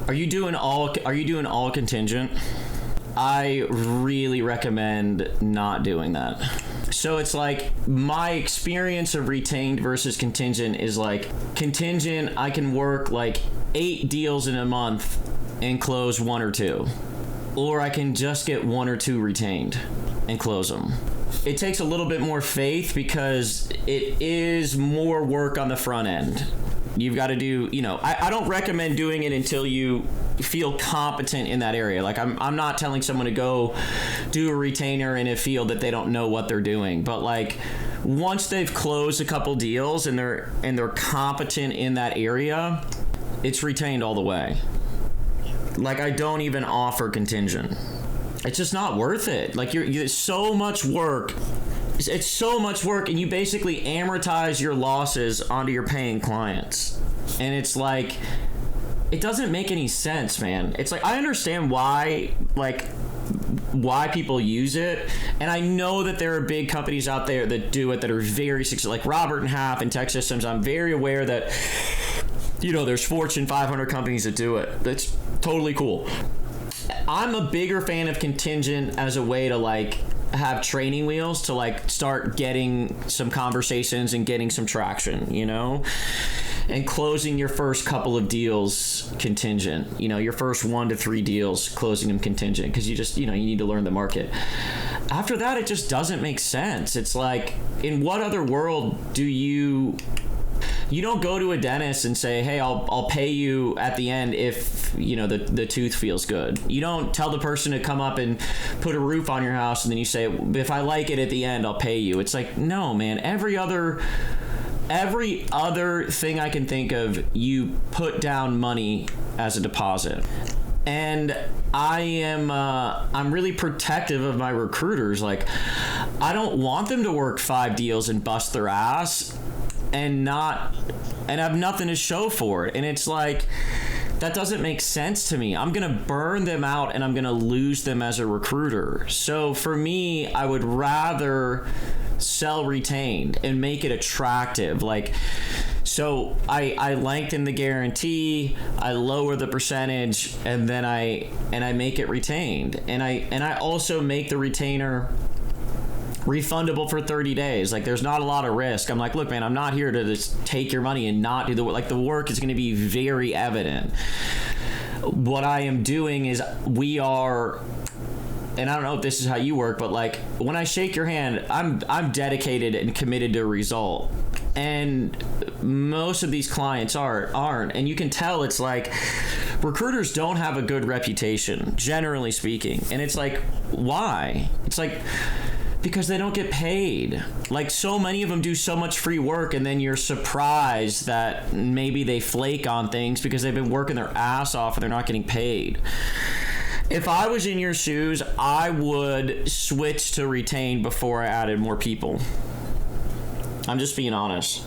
Are you doing all contingent? I really recommend not doing that. So it's like my experience of retained versus contingent is like contingent, I can work like 8 deals in a month and close 1 or 2. Or I can just get 1 or 2 retained and close them. It takes a little bit more faith because it is more work on the front end. You've got to do, I don't recommend doing it until you feel competent in that area. Like I'm not telling someone to go do a retainer in a field that they don't know what they're doing. But like once they've closed a couple deals and they're competent in that area, it's retained all the way. Like I don't even offer contingent. It's just not worth it. Like it's so much work. It's so much work, and you basically amortize your losses onto your paying clients. And it's like, it doesn't make any sense, man. It's like, I understand why people use it, and I know that there are big companies out there that do it that are very successful, like Robert and Half and Tech Systems. I'm very aware that, there's Fortune 500 companies that do it. That's totally cool. I'm a bigger fan of contingent as a way to like have training wheels to like start getting some conversations and getting some traction, and closing your first couple of deals contingent, your first 1 to 3 deals, closing them contingent, because you just, you need to learn the market. After that, it just doesn't make sense. It's like, in what other world do you don't go to a dentist and say, hey, I'll pay you at the end if, the tooth feels good. You don't tell the person to come up and put a roof on your house and then you say, if I like it at the end, I'll pay you. It's like, no, man, every other thing I can think of, you put down money as a deposit. And I'm really protective of my recruiters. Like, I don't want them to work 5 deals and bust their ass and have nothing to show for it. And it's like, that doesn't make sense to me. I'm going to burn them out and I'm going to lose them as a recruiter. So for me, I would rather sell retained and make it attractive. Like, so I lengthen the guarantee, I lower the percentage, and then I make it retained. And I also make the retainer refundable for 30 days. Like, there's not a lot of risk. I'm like, look, man, I'm not here to just take your money and not do the work. Like, the work is going to be very evident. What I am doing is and I don't know if this is how you work, but like, when I shake your hand, I'm dedicated and committed to a result. And most of these clients aren't. And you can tell it's like, recruiters don't have a good reputation, generally speaking. And it's like, why? It's like, because they don't get paid. Like, so many of them do so much free work, and then you're surprised that maybe they flake on things because they've been working their ass off and they're not getting paid. If I was in your shoes, I would switch to retain before I added more people. I'm just being honest.